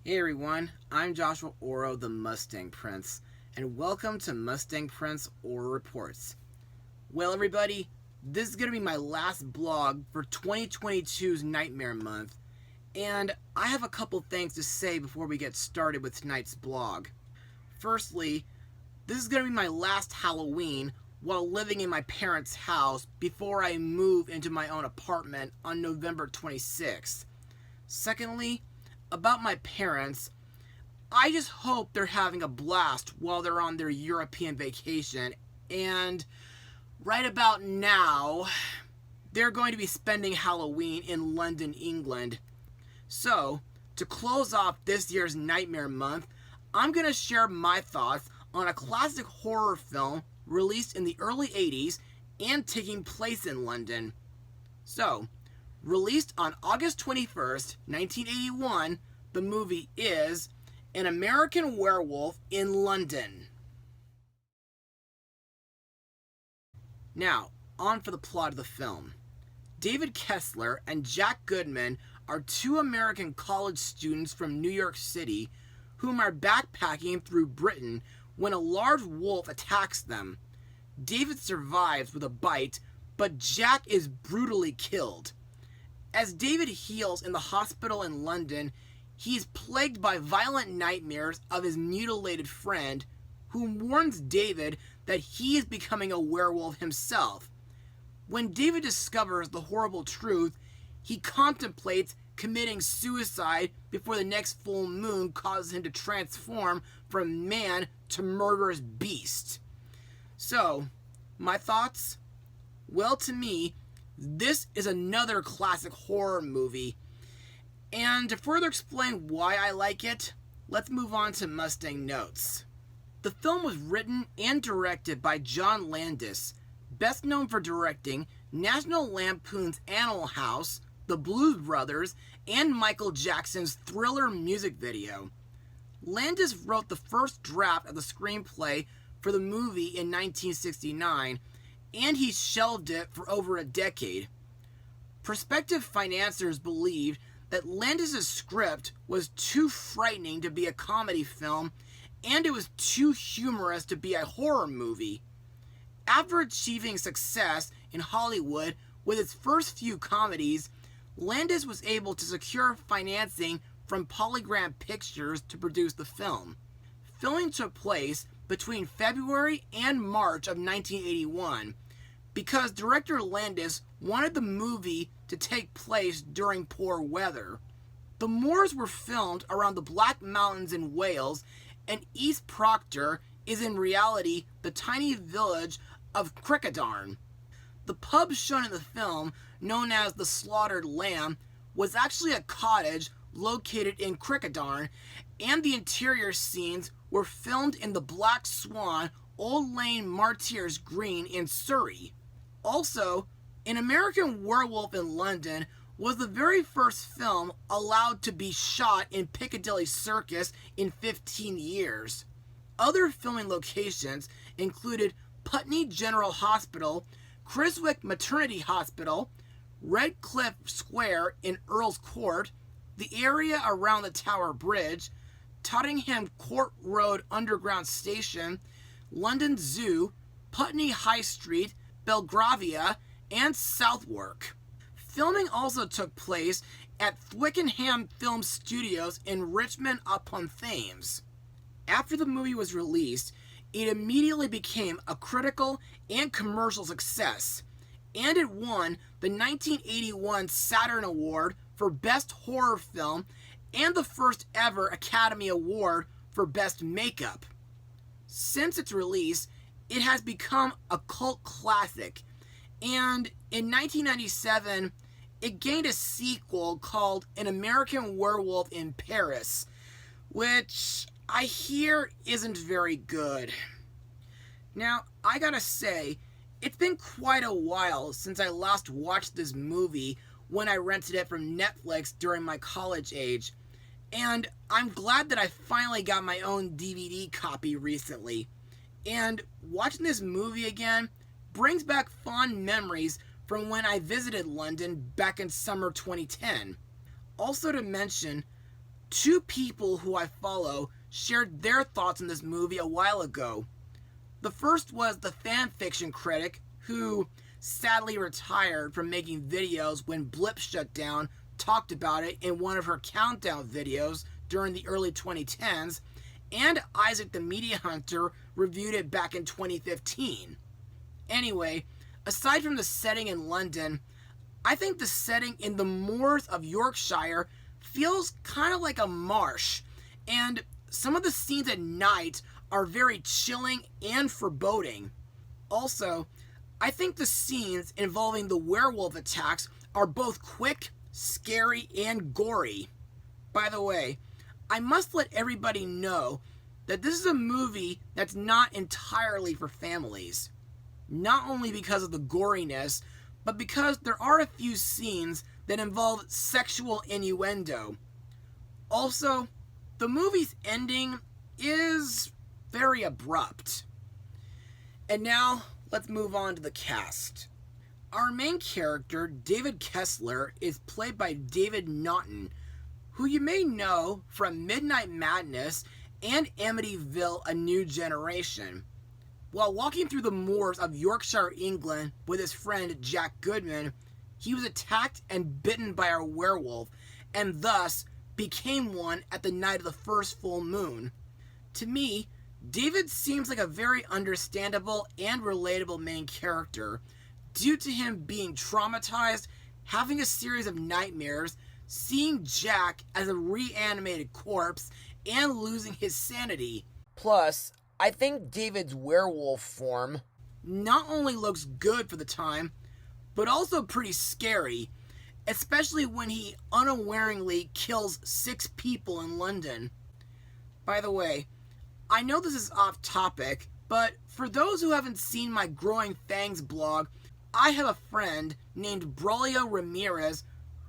Hey everyone, I'm Joshua Orro, the Mustang Prince, and welcome to Mustang Prince Orro Reports. Well everybody, this is going to be my last blog for 2022's Nightmare Month, and I have a couple things to say before we get started with tonight's blog. Firstly, this is going to be my last Halloween while living in my parents' house before I move into my own apartment on November 26th. Secondly, about my parents, I just hope they're having a blast while they're on their European vacation, and right about now, they're going to be spending Halloween in London, England. So, to close off this year's Nightmare Month, I'm going to share my thoughts on a classic horror film released in the early 80s and taking place in London. So, released on August 21st, 1981, the movie is An American Werewolf in London. Now, on for the plot of the film. David Kessler and Jack Goodman are two American college students from New York City whom are backpacking through Britain when a large wolf attacks them. David survives with a bite, but Jack is brutally killed. As David heals in the hospital in London, he is plagued by violent nightmares of his mutilated friend, who warns David that he is becoming a werewolf himself. When David discovers the horrible truth, he contemplates committing suicide before the next full moon causes him to transform from man to murderous beast. So, my thoughts? Well, to me, this is another classic horror movie, and to further explain why I like it, let's move on to Mustang Notes. The film was written and directed by John Landis, best known for directing National Lampoon's Animal House, The Blues Brothers, and Michael Jackson's Thriller music video. Landis wrote the first draft of the screenplay for the movie in 1969, and he shelved it for over a decade. Prospective financiers believed that Landis' script was too frightening to be a comedy film, and it was too humorous to be a horror movie. After achieving success in Hollywood with its first few comedies, Landis was able to secure financing from Polygram Pictures to produce the film. Filming took place between February and March of 1981, because director Landis wanted the movie to take place during poor weather. The Moors were filmed around the Black Mountains in Wales, and East Proctor is in reality the tiny village of Crickadarn. The pub shown in the film, known as the Slaughtered Lamb, was actually a cottage located in Crickadarn, and the interior scenes were filmed in the Black Swan, Old Lane Martyrs Green in Surrey. Also, An American Werewolf in London was the very first film allowed to be shot in Piccadilly Circus in 15 years. Other filming locations included Putney General Hospital, Chiswick Maternity Hospital, Redcliffe Square in Earl's Court, the area around the Tower Bridge, Tottenham Court Road Underground Station, London Zoo, Putney High Street, Belgravia, and Southwark. Filming also took place at Twickenham Film Studios in Richmond upon Thames. After the movie was released, it immediately became a critical and commercial success, and it won the 1981 Saturn Award for Best Horror Film and the first ever Academy Award for Best Makeup. Since its release, it has become a cult classic, and in 1997, it gained a sequel called An American Werewolf in Paris, which I hear isn't very good. Now, I gotta say, it's been quite a while since I last watched this movie when I rented it from Netflix during my college age, and I'm glad that I finally got my own DVD copy recently. And watching this movie again brings back fond memories from when I visited London back in summer 2010. Also to mention, Two people who I follow shared their thoughts on this movie a while ago. The first was the fan fiction critic who sadly retired from making videos when Blip shut down, talked about it in one of her countdown videos during the early 2010s, and Isaac the Media Hunter reviewed it back in 2015. Anyway, aside from the setting in London, I think the setting in the moors of Yorkshire feels kind of like a marsh, and some of the scenes at night are very chilling and foreboding. Also, I think the scenes involving the werewolf attacks are both quick, scary, and gory. By the way, I must let everybody know that this is a movie that's not entirely for families. Not only because of the goriness, but because there are a few scenes that involve sexual innuendo. Also, the movie's ending is very abrupt. And now, let's move on to the cast. Our main character, David Kessler, is played by David Naughton, who you may know from Midnight Madness and Amityville: A New Generation. While walking through the moors of Yorkshire, England with his friend Jack Goodman, he was attacked and bitten by a werewolf, and thus became one at the night of the first full moon. To me, David seems like a very understandable and relatable main character, due to him being traumatized, having a series of nightmares, seeing Jack as a reanimated corpse, and losing his sanity. Plus, I think David's werewolf form not only looks good for the time, but also pretty scary, especially when he unawareingly kills 6 people in London. By the way, I know this is off topic, but for those who haven't seen my Growing Fangs blog, I have a friend named Braulio Ramirez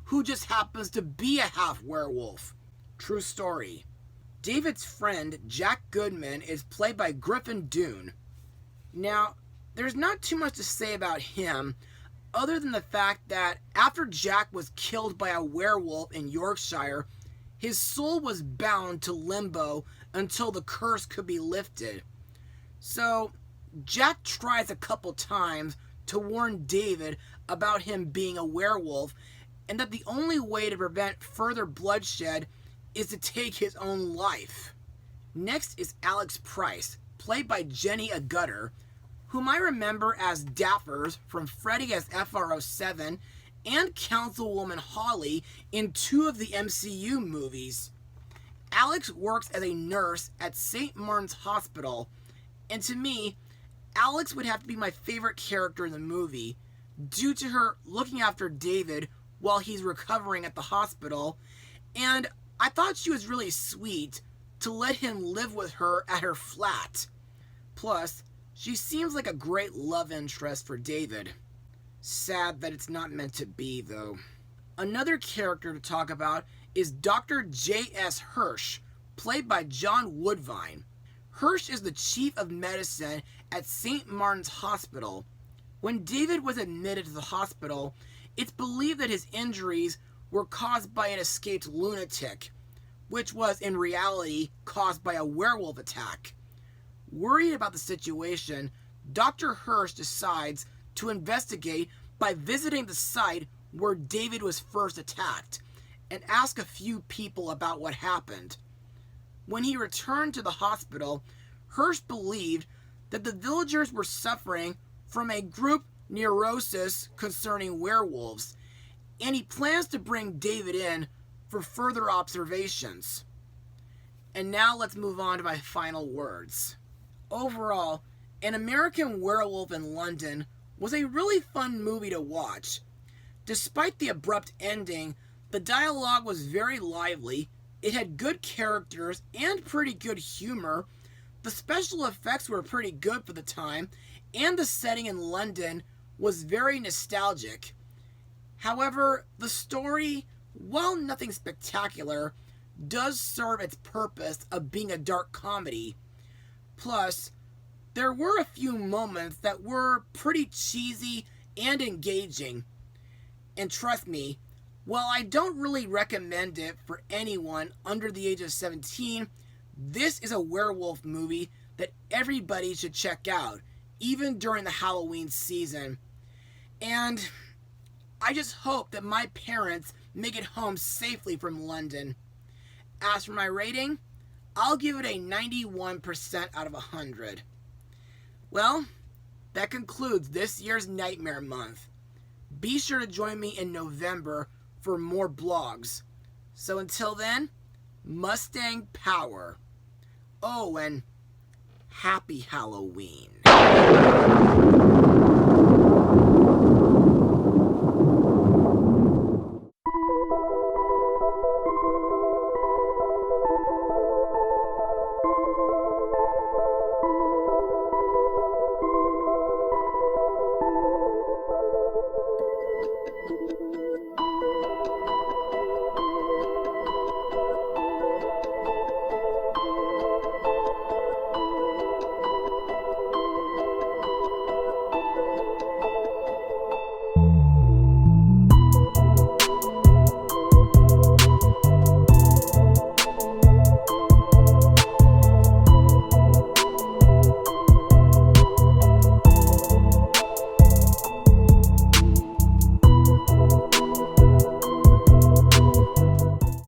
who just happens to be a half werewolf. True story. David's friend, Jack Goodman, is played by Griffin Dunne. Now, there's not too much to say about him, other than the fact that after Jack was killed by a werewolf in Yorkshire, his soul was bound to limbo until the curse could be lifted. So, Jack tries a couple times to warn David about him being a werewolf, and that the only way to prevent further bloodshed is to take his own life. Next is Alex Price, played by Jenny Agutter, whom I remember as Daffers from Freddy as FR07 and Councilwoman Holly in 2 of the MCU movies. Alex works as a nurse at St. Martin's Hospital, and to me, Alex would have to be my favorite character in the movie, due to her looking after David while he's recovering at the hospital, and I thought she was really sweet to let him live with her at her flat. Plus, she seems like a great love interest for David. Sad that it's not meant to be, though. Another character to talk about is Dr. J.S. Hirsch, played by John Woodvine. Hirsch is the chief of medicine at St. Martin's Hospital. When David was admitted to the hospital, it's believed that his injuries were caused by an escaped lunatic, which was in reality caused by a werewolf attack. Worried about the situation, Dr. Hirsch decides to investigate by visiting the site where David was first attacked and ask a few people about what happened. When he returned to the hospital, Hirsch believed that the villagers were suffering from a group neurosis concerning werewolves, and he plans to bring David in for further observations. And now let's move on to my final words. Overall, An American Werewolf in London was a really fun movie to watch. Despite the abrupt ending, the dialogue was very lively, it had good characters and pretty good humor, the special effects were pretty good for the time, and the setting in London was very nostalgic. However, the story, while nothing spectacular, does serve its purpose of being a dark comedy. Plus, there were a few moments that were pretty cheesy and engaging. And trust me, While I don't really recommend it for anyone under the age of 17, this is a werewolf movie that everybody should check out, even during the Halloween season. And I just hope that my parents make it home safely from London. As for my rating, I'll give it a 91% out of 100. Well, that concludes this year's Nightmare Month. Be sure to join me in November for more blogs. So until then, Mustang Power. Oh, and happy Halloween.